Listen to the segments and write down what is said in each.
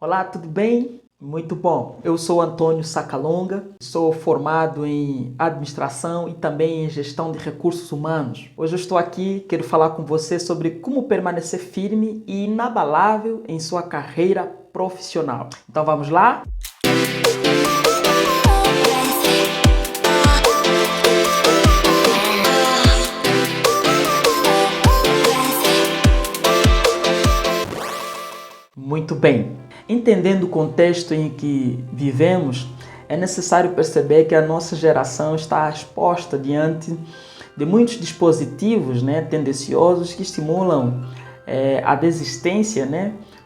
Olá, tudo bem? Muito bom. Eu sou Antônio Sacalonga, sou formado em administração e também em gestão de recursos humanos. Hoje eu estou aqui, quero falar com você sobre como permanecer firme e inabalável em sua carreira profissional. Então vamos lá? Muito bem. Entendendo o contexto em que vivemos, é necessário perceber que a nossa geração está exposta diante de muitos dispositivos, tendenciosos que estimulam a desistência,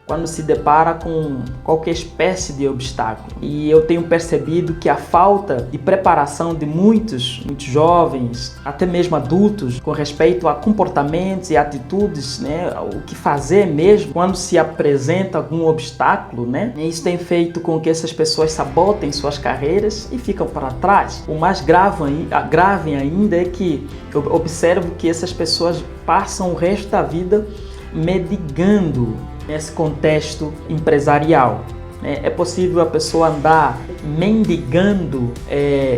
quando se depara com qualquer espécie de obstáculo. E eu tenho percebido que a falta de preparação de muitos jovens, até mesmo adultos, com respeito a comportamentos e atitudes, o que fazer mesmo quando se apresenta algum obstáculo, e isso tem feito com que essas pessoas sabotem suas carreiras e ficam para trás. O mais grave ainda é que eu observo que essas pessoas passam o resto da vida mendigando nesse contexto empresarial. É possível a pessoa andar mendigando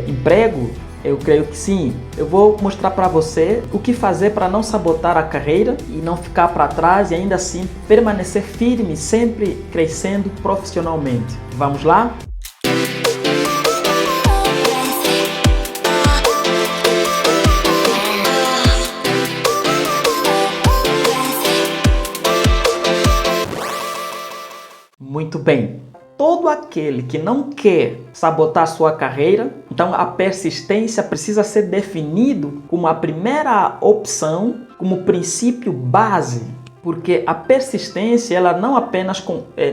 emprego? Eu creio que sim. Eu vou mostrar para você o que fazer para não sabotar a carreira e não ficar para trás e ainda assim permanecer firme, sempre crescendo profissionalmente. Vamos lá? Muito bem. Todo aquele que não quer sabotar sua carreira, então a persistência precisa ser definido como a primeira opção, como princípio base, porque a persistência ela não apenas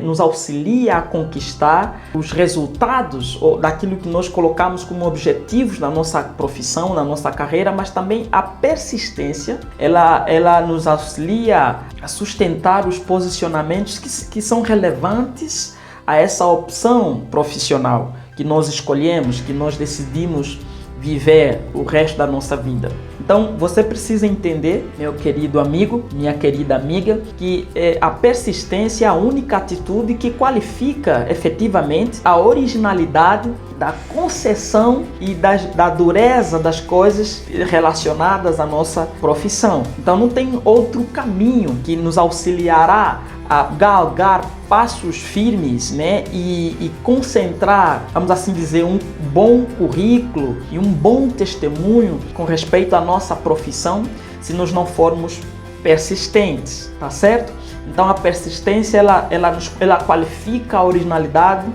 nos auxilia a conquistar os resultados ou daquilo que nós colocamos como objetivos na nossa profissão, na nossa carreira, mas também a persistência ela nos auxilia a sustentar os posicionamentos que são relevantes a essa opção profissional que nós escolhemos, que nós decidimos viver o resto da nossa vida. Então você precisa entender, meu querido amigo, minha querida amiga, que a persistência é a única atitude que qualifica efetivamente a originalidade da concessão e da dureza das coisas relacionadas à nossa profissão. Então não tem outro caminho que nos auxiliará a galgar passos firmes, e concentrar, vamos assim dizer, um bom currículo e um bom testemunho com respeito à nossa profissão, se nós não formos persistentes, tá certo? Então a persistência ela qualifica a originalidade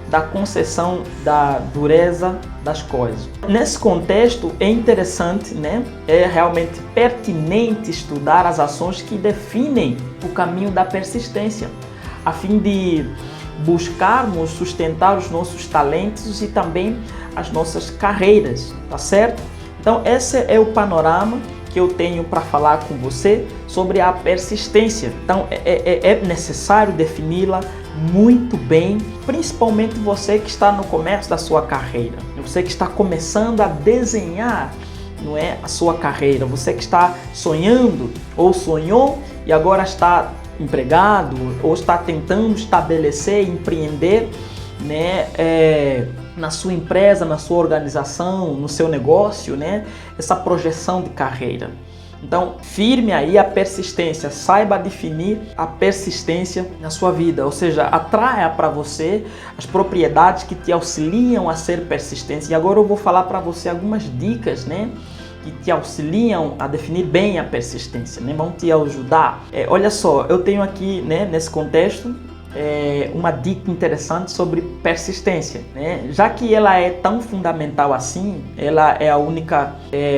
da concessão da dureza das coisas. Nesse contexto é interessante, é realmente pertinente estudar as ações que definem o caminho da persistência, a fim de buscarmos sustentar os nossos talentos e também as nossas carreiras, tá certo? Então esse é o panorama que eu tenho para falar com você sobre a persistência. Então é necessário defini-la muito bem, principalmente você que está no começo da sua carreira, você que está começando a desenhar, a sua carreira, você que está sonhando ou sonhou e agora está empregado ou está tentando estabelecer, empreender, na sua empresa, na sua organização, no seu negócio, essa projeção de carreira. Então, firme aí a persistência, saiba definir a persistência na sua vida, ou seja, atraia para você as propriedades que te auxiliam a ser persistente. E agora eu vou falar para você algumas dicas, que te auxiliam a definir bem a persistência, vão te ajudar. Olha só, eu tenho aqui, nesse contexto, uma dica interessante sobre persistência, já que ela é tão fundamental assim, ela é a única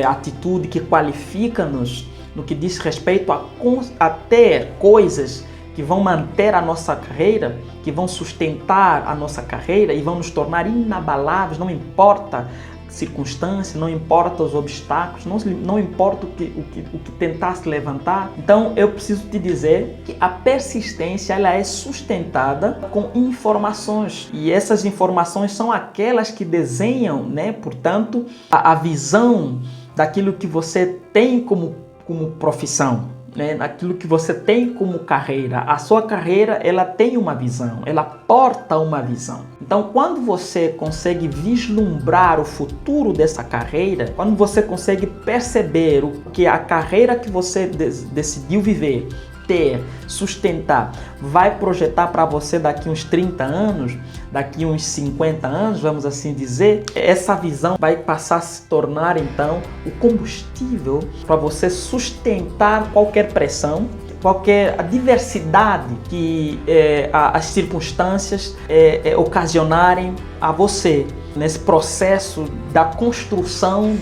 atitude que qualifica-nos no que diz respeito a ter coisas que vão manter a nossa carreira, que vão sustentar a nossa carreira e vão nos tornar inabaláveis, não importa circunstância, não importa os obstáculos, não importa o que tentasse levantar. Então eu preciso te dizer que a persistência ela é sustentada com informações, e essas informações são aquelas que desenham, portanto, a visão daquilo que você tem como profissão. né, naquilo que você tem como carreira. A sua carreira, ela tem uma visão, ela porta uma visão. Então, quando você consegue vislumbrar o futuro dessa carreira, quando você consegue perceber o que a carreira que você decidiu viver, ter, sustentar, vai projetar para você daqui uns 30 anos, daqui uns 50 anos, vamos assim dizer, essa visão vai passar a se tornar então o combustível para você sustentar qualquer pressão, qualquer adversidade que as circunstâncias ocasionarem a você nesse processo da construção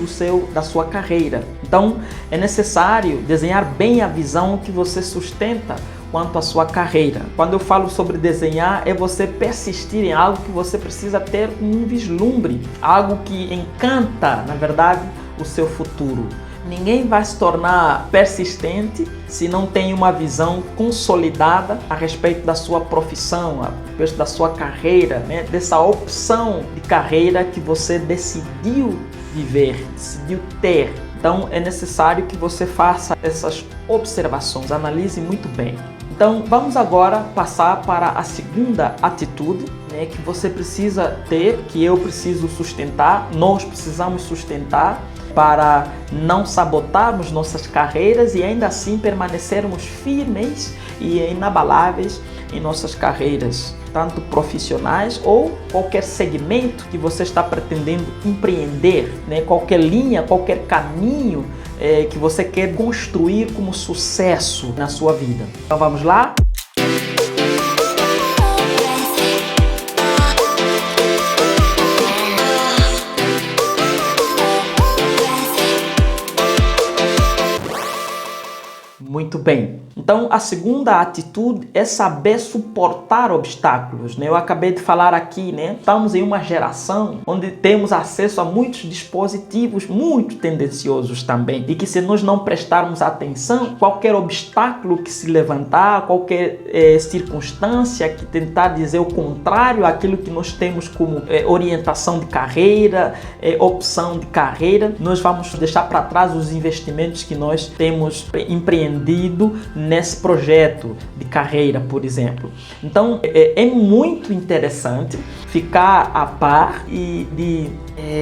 da sua carreira. Então, é necessário desenhar bem a visão que você sustenta quanto à sua carreira. Quando eu falo sobre desenhar, é você persistir em algo que você precisa ter um vislumbre, algo que encanta, na verdade, o seu futuro. Ninguém vai se tornar persistente se não tem uma visão consolidada a respeito da sua profissão, a respeito da sua carreira, né? Dessa opção de carreira que você decidiu viver, decidiu ter. Então é necessário que você faça essas observações, analise muito bem. Então vamos agora passar para a segunda atitude, né, que você precisa ter, que eu preciso sustentar, nós precisamos sustentar, para não sabotarmos nossas carreiras e ainda assim permanecermos firmes e inabaláveis em nossas carreiras, tanto profissionais ou qualquer segmento que você está pretendendo empreender, né? Qualquer linha, qualquer caminho que você quer construir como sucesso na sua vida. Então vamos lá? Muito bem. Então, a segunda atitude é saber suportar obstáculos, né? Eu acabei de falar aqui, né? Estamos em uma geração onde temos acesso a muitos dispositivos muito tendenciosos também e que se nós não prestarmos atenção, qualquer obstáculo que se levantar, qualquer circunstância que tentar dizer o contrário àquilo que nós temos como orientação de carreira, opção de carreira, nós vamos deixar para trás os investimentos que nós temos empreendido nesse projeto de carreira, por exemplo. Então, é muito interessante ficar a par e de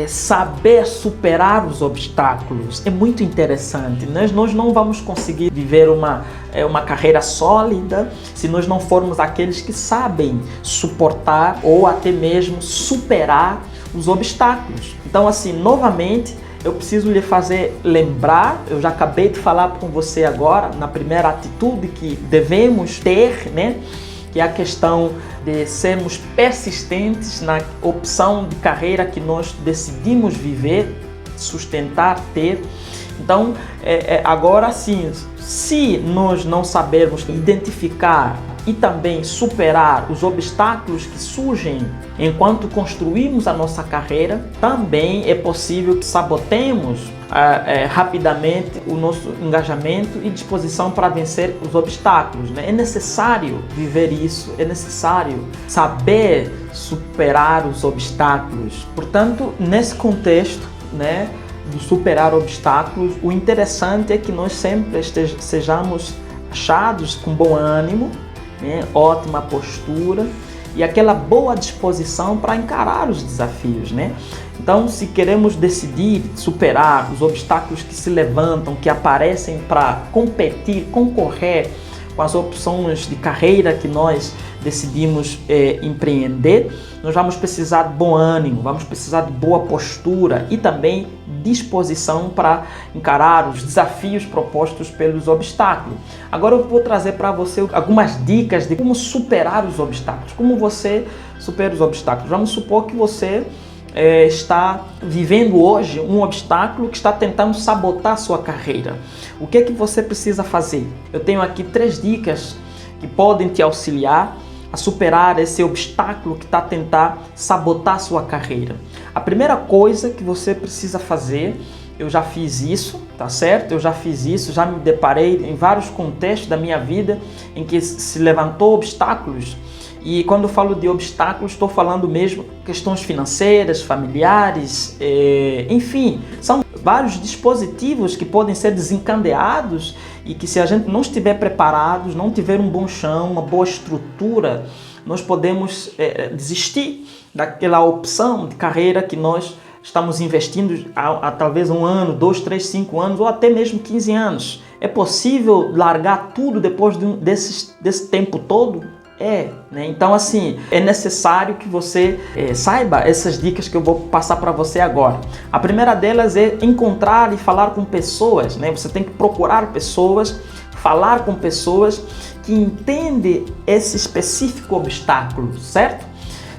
saber superar os obstáculos. É muito interessante. Nós não vamos conseguir viver uma carreira sólida se nós não formos aqueles que sabem suportar ou até mesmo superar os obstáculos. Então, assim, novamente, eu preciso lhe fazer lembrar, eu já acabei de falar com você agora, na primeira atitude que devemos ter, né? Que é a questão de sermos persistentes na opção de carreira que nós decidimos viver, sustentar, ter. Então, agora sim, se nós não sabermos identificar e também superar os obstáculos que surgem enquanto construímos a nossa carreira, também é possível que sabotemos rapidamente o nosso engajamento e disposição para vencer os obstáculos, né? É necessário viver isso, é necessário saber superar os obstáculos. Portanto, nesse contexto, né, de superar obstáculos, o interessante é que nós sempre sejamos achados com bom ânimo, né, ótima postura e aquela boa disposição para encarar os desafios, né? Então, se queremos decidir superar os obstáculos que se levantam, que aparecem para competir, concorrer com as opções de carreira que nós decidimos empreender, nós vamos precisar de bom ânimo, vamos precisar de boa postura e também disposição para encarar os desafios propostos pelos obstáculos. Agora eu vou trazer para você algumas dicas de como superar os obstáculos. Como você supera os obstáculos? Vamos supor que você está vivendo hoje um obstáculo que está tentando sabotar a sua carreira. O que é que você precisa fazer? Eu tenho aqui 3 dicas que podem te auxiliar a superar esse obstáculo que está a tentar sabotar a sua carreira. A primeira coisa que você precisa fazer, eu já fiz isso, tá certo? Eu já fiz isso, já me deparei em vários contextos da minha vida em que se levantou obstáculos. E quando eu falo de obstáculos, estou falando mesmo questões financeiras, familiares, enfim, são vários dispositivos que podem ser desencadeados e que, se a gente não estiver preparados, não tiver um bom chão, uma boa estrutura, nós podemos desistir daquela opção de carreira que nós estamos investindo há talvez 1 ano, 2, 3, 5 anos ou até mesmo 15 anos. É possível largar tudo depois desse tempo todo? Né? Então, assim, é necessário que você saiba essas dicas que eu vou passar para você agora. A primeira delas é encontrar e falar com pessoas, né? Você tem que procurar pessoas, falar com pessoas que entendem esse específico obstáculo, certo?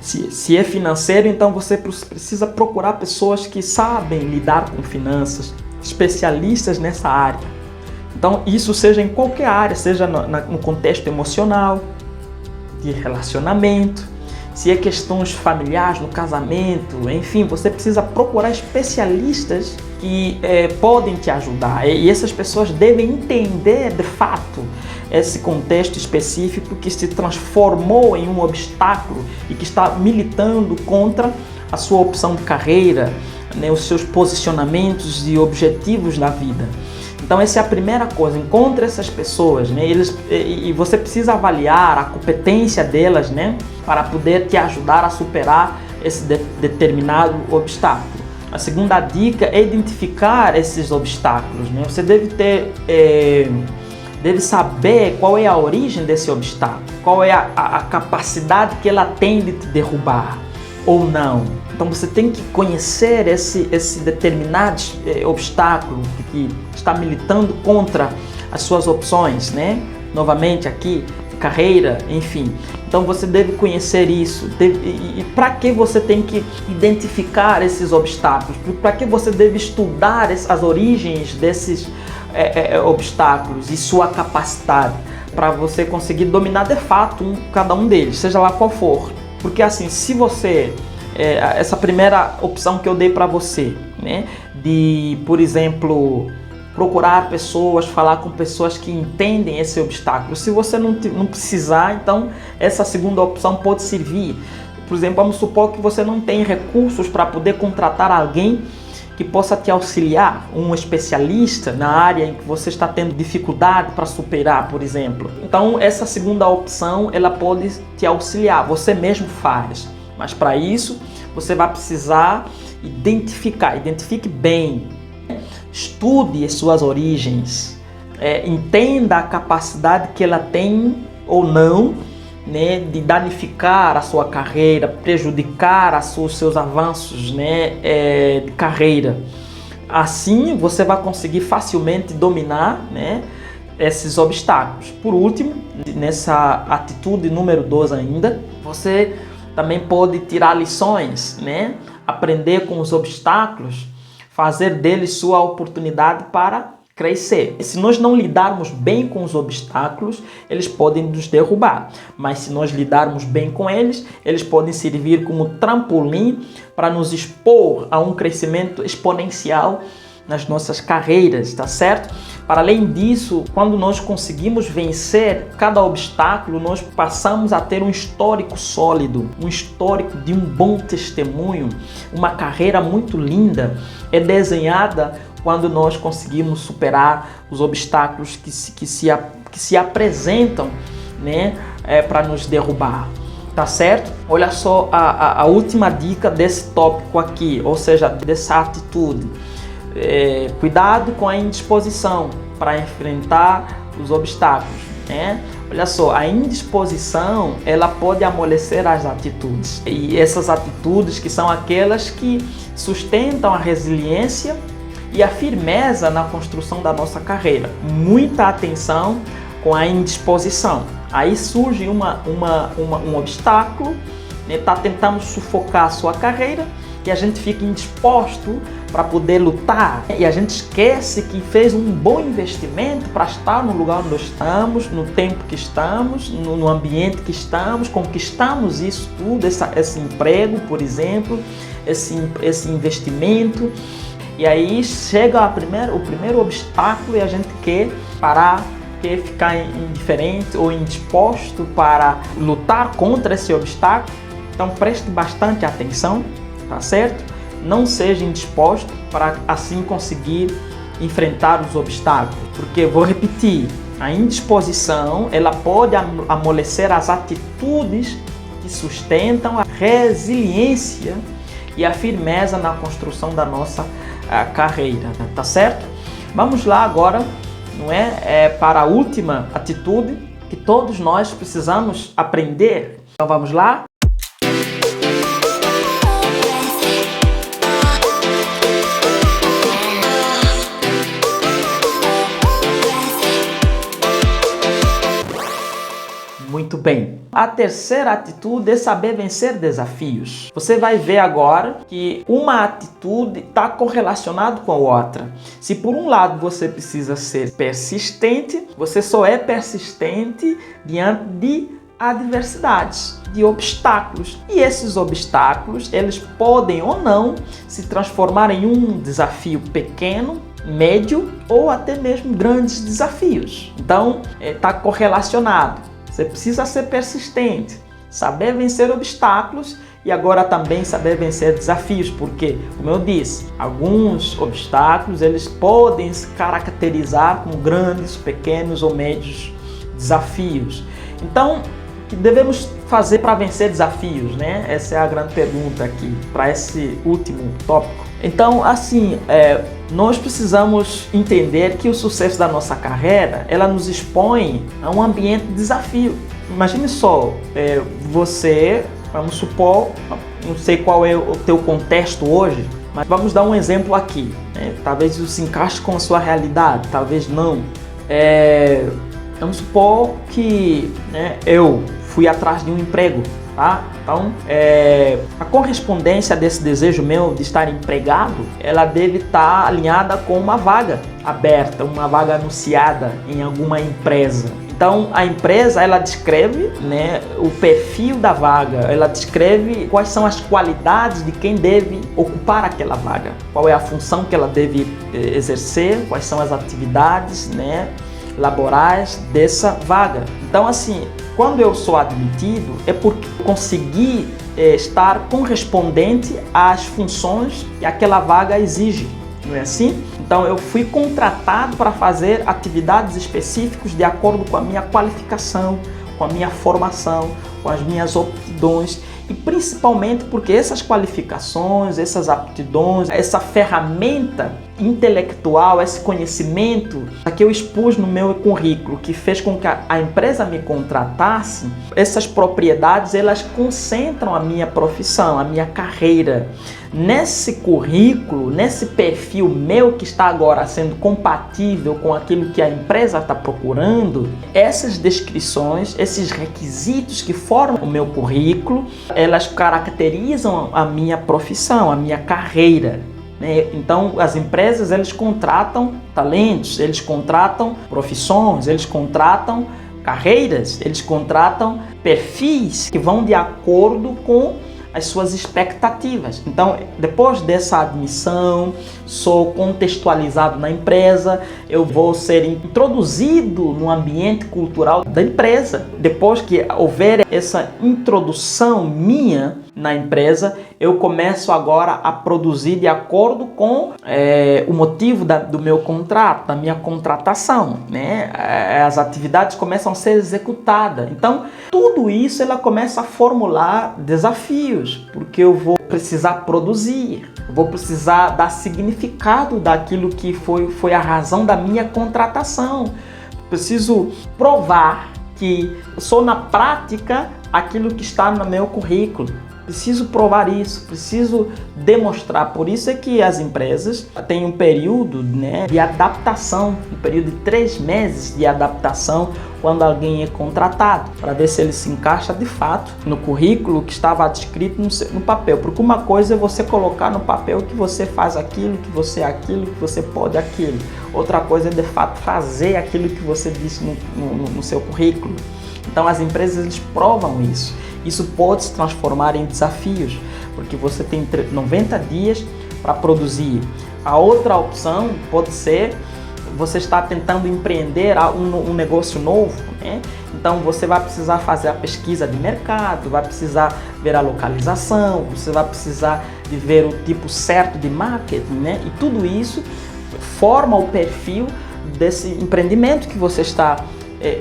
Se é financeiro, então você precisa procurar pessoas que sabem lidar com finanças, especialistas nessa área. Então, isso seja em qualquer área, seja no contexto emocional, de relacionamento, se é questões familiares, no casamento, enfim, você precisa procurar especialistas que podem te ajudar. E essas pessoas devem entender, de fato, esse contexto específico que se transformou em um obstáculo e que está militando contra a sua opção de carreira, né, os seus posicionamentos e objetivos na vida. Então, essa é a primeira coisa, encontre essas pessoas, né? E você precisa avaliar a competência delas, né? Para poder te ajudar a superar esse determinado obstáculo. A segunda dica é identificar esses obstáculos, né? Você deve saber qual é a origem desse obstáculo, qual é a capacidade que ela tem de te derrubar ou não. Então você tem que conhecer esse determinado obstáculo que está militando contra as suas opções, né? Novamente aqui, carreira, enfim. Então você deve conhecer isso. E para que você tem que identificar esses obstáculos? Para que você deve estudar as origens desses obstáculos e sua capacidade para você conseguir dominar de fato cada um deles, seja lá qual for. Porque assim, se você essa primeira opção que eu dei para você, né, de, por exemplo, procurar pessoas, falar com pessoas que entendem esse obstáculo. Se você não precisar, então essa segunda opção pode servir. Por exemplo, vamos supor que você não tem recursos para poder contratar alguém que possa te auxiliar, um especialista na área em que você está tendo dificuldade para superar, por exemplo. Então, essa segunda opção, ela pode te auxiliar, você mesmo faz. Mas para isso, você vai precisar identifique bem, estude as suas origens, entenda a capacidade que ela tem ou não, né, de danificar a sua carreira, prejudicar os seus avanços, né, de carreira. Assim, você vai conseguir facilmente dominar, né, esses obstáculos. Por último, nessa atitude número 2 ainda, você também pode tirar lições, né? Aprender com os obstáculos, fazer deles sua oportunidade para crescer. Se nós não lidarmos bem com os obstáculos, eles podem nos derrubar. Mas se nós lidarmos bem com eles, eles podem servir como trampolim para nos expor a um crescimento exponencial nas nossas carreiras, tá certo? Para além disso, quando nós conseguimos vencer cada obstáculo, nós passamos a ter um histórico sólido, um histórico de um bom testemunho. Uma carreira muito linda é desenhada quando nós conseguimos superar os obstáculos que se apresentam, né, para nos derrubar. Tá certo? Olha só a última dica desse tópico aqui, ou seja, dessa atitude. Cuidado com a indisposição para enfrentar os obstáculos, né? Olha só, a indisposição, ela pode amolecer as atitudes. E essas atitudes que são aquelas que sustentam a resiliência e a firmeza na construção da nossa carreira. Muita atenção com a indisposição. Aí surge um obstáculo, né? Tá tentando sufocar a sua carreira e a gente fica indisposto para poder lutar. E a gente esquece que fez um bom investimento para estar no lugar onde estamos, no tempo que estamos, no ambiente que estamos, conquistamos isso tudo, esse emprego, por exemplo, esse investimento. E aí chega o primeiro obstáculo e a gente quer parar, quer ficar indiferente ou indisposto para lutar contra esse obstáculo. Então preste bastante atenção, tá certo? não seja indisposto para assim conseguir enfrentar os obstáculos. Porque, vou repetir, a indisposição ela pode amolecer as atitudes que sustentam a resiliência e a firmeza na construção da nossa carreira, tá certo? Vamos lá agora, não é, para a última atitude que todos nós precisamos aprender. Então vamos lá? Muito bem. A terceira atitude é saber vencer desafios. Você vai ver agora que uma atitude está correlacionada com a outra. Se por um lado você precisa ser persistente, você só é persistente diante de adversidades, de obstáculos. E esses obstáculos, eles podem ou não se transformar em um desafio pequeno, médio ou até mesmo grandes desafios. Então, está correlacionado. Você precisa ser persistente, saber vencer obstáculos e agora também saber vencer desafios, porque, como eu disse, alguns obstáculos eles podem se caracterizar como grandes, pequenos ou médios desafios. Então, o que devemos fazer para vencer desafios, né? Essa é a grande pergunta aqui, para esse último tópico. Então, assim, nós precisamos entender que o sucesso da nossa carreira, ela nos expõe a um ambiente de desafio. Imagine só, você, vamos supor, não sei qual é o teu contexto hoje, mas vamos dar um exemplo aqui, né? Talvez isso se encaixe com a sua realidade, talvez não. Vamos supor que, né, eu fui atrás de um emprego, tá? Então, a correspondência desse desejo meu de estar empregado, ela deve estar alinhada com uma vaga aberta, uma vaga anunciada em alguma empresa. Então, a empresa, ela descreve, né, o perfil da vaga, ela descreve quais são as qualidades de quem deve ocupar aquela vaga, qual é a função que ela deve exercer, quais são as atividades, né, laborais dessa vaga. Então, assim, quando eu sou admitido é porque eu consegui estar correspondente às funções que aquela vaga exige, não é assim? Então eu fui contratado para fazer atividades específicas de acordo com a minha qualificação, com a minha formação, com as minhas aptidões e principalmente porque essas qualificações, essas aptidões, essa ferramenta intelectual, esse conhecimento que eu expus no meu currículo, que fez com que a empresa me contratasse, essas propriedades elas concentram a minha profissão, a minha carreira. Nesse currículo, nesse perfil meu que está agora sendo compatível com aquilo que a empresa está procurando, essas descrições, esses requisitos que formam o meu currículo, elas caracterizam a minha profissão, a minha carreira. Então, as empresas, eles contratam talentos, eles contratam profissões, eles contratam carreiras, eles contratam perfis que vão de acordo com as suas expectativas. Então, depois dessa admissão, sou contextualizado na empresa, eu vou ser introduzido no ambiente cultural da empresa. Depois que houver essa introdução minha na empresa, eu começo agora a produzir de acordo com o motivo do meu contrato, da minha contratação, né? As atividades começam a ser executadas. Então, tudo isso ela começa a formular desafios, porque eu vou precisar produzir, vou precisar dar significado daquilo que foi a razão da minha contratação. Preciso provar que sou na prática aquilo que está no meu currículo. Preciso provar isso, preciso demonstrar. Por isso é que as empresas têm um período, né, de adaptação, um período de 3 meses de adaptação quando alguém é contratado, para ver se ele se encaixa de fato no currículo que estava descrito no papel. Porque uma coisa é você colocar no papel que você faz aquilo, que você é aquilo, que você pode aquilo. Outra coisa é de fato fazer aquilo que você disse no seu currículo. Então as empresas eles provam isso. Isso pode se transformar em desafios, porque você tem 90 dias para produzir. A outra opção pode ser você estar tentando empreender um negócio novo, né? Então você vai precisar fazer a pesquisa de mercado, vai precisar ver a localização, você vai precisar de ver o tipo certo de marketing, né? E tudo isso forma o perfil desse empreendimento que você está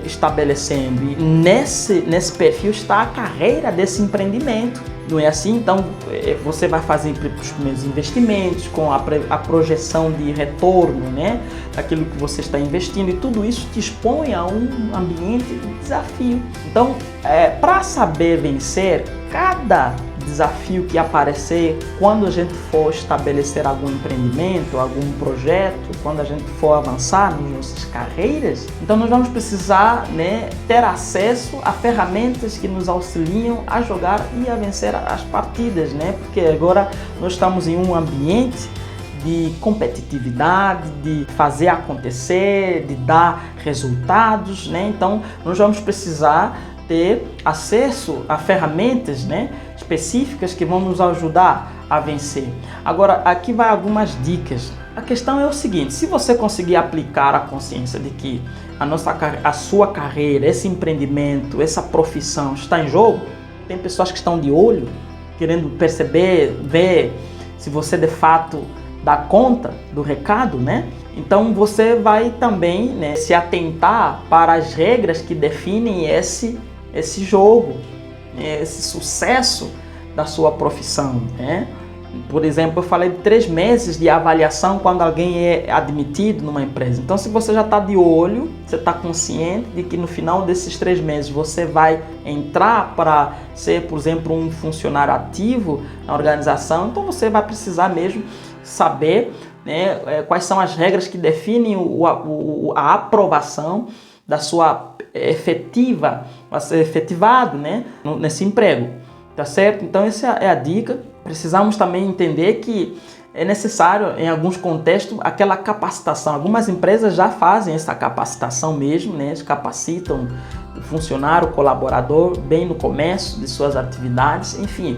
estabelecendo. E nesse perfil está a carreira desse empreendimento. Não é assim? Então você vai fazer os primeiros investimentos com a projeção de retorno, né, daquilo que você está investindo, e tudo isso te expõe a um ambiente de desafio. Então, para saber vencer cada desafio que aparecer quando a gente for estabelecer algum empreendimento, algum projeto, quando a gente for avançar nas nossas carreiras, então nós vamos precisar, né, ter acesso a ferramentas que nos auxiliam a jogar e a vencer as partidas, né? Porque agora nós estamos em um ambiente de competitividade, de fazer acontecer, de dar resultados, né? Então nós vamos precisar ter acesso a ferramentas, né, específicas que vão nos ajudar a vencer. Agora, aqui vai algumas dicas. A questão é o seguinte: se você conseguir aplicar a consciência de que a sua carreira, esse empreendimento, essa profissão está em jogo, tem pessoas que estão de olho, querendo perceber, ver se você de fato dá conta do recado, né? Então você vai também, né, se atentar para as regras que definem esse jogo, esse sucesso da sua profissão, né? Por exemplo, eu falei de 3 meses de avaliação quando alguém é admitido numa empresa. Então, se você já está de olho, você está consciente de que no final desses 3 meses você vai entrar para ser, por exemplo, um funcionário ativo na organização, então você vai precisar mesmo saber, né, quais são as regras que definem a aprovação da sua efetiva, a ser efetivado, né, nesse emprego, tá certo? Então essa é a dica. Precisamos também entender que é necessário, em alguns contextos, aquela capacitação. Algumas empresas já fazem essa capacitação mesmo, né? Eles capacitam o funcionário, o colaborador, bem no começo de suas atividades, enfim.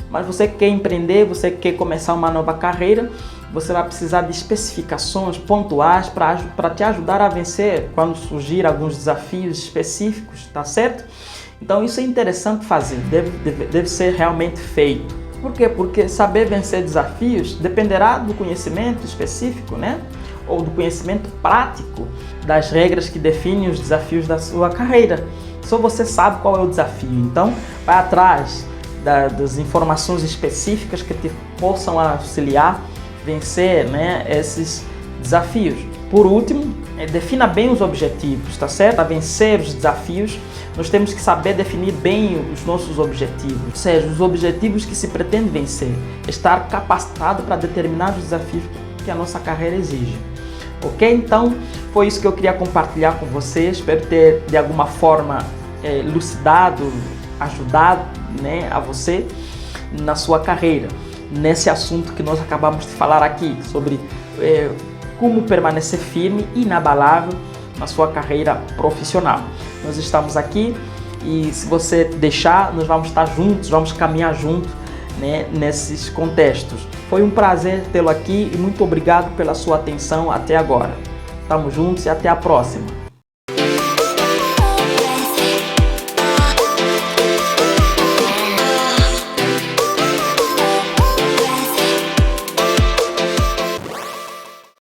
Mas você quer empreender, você quer começar uma nova carreira, você vai precisar de especificações pontuais para te ajudar a vencer quando surgir alguns desafios específicos, tá certo? Então isso é interessante fazer, deve ser realmente feito. Por quê? Porque saber vencer desafios dependerá do conhecimento específico, né? Ou do conhecimento prático das regras que definem os desafios da sua carreira. Só você sabe qual é o desafio. Então, vai atrás das informações específicas que te possam auxiliar a vencer, né, esses desafios. Por último, defina bem os objetivos, tá certo? A vencer os desafios, nós temos que saber definir bem os nossos objetivos, ou seja, os objetivos que se pretende vencer, estar capacitado para determinados desafios que a nossa carreira exige. Ok? Então, foi isso que eu queria compartilhar com vocês. Espero ter, de alguma forma, elucidado, ajudado, né, a você na sua carreira, nesse assunto que nós acabamos de falar aqui, sobre como permanecer firme e inabalável na sua carreira profissional. Nós estamos aqui e, se você deixar, nós vamos estar juntos, vamos caminhar juntos, né, nesses contextos. Foi um prazer tê-lo aqui e muito obrigado pela sua atenção até agora. Estamos juntos e até a próxima.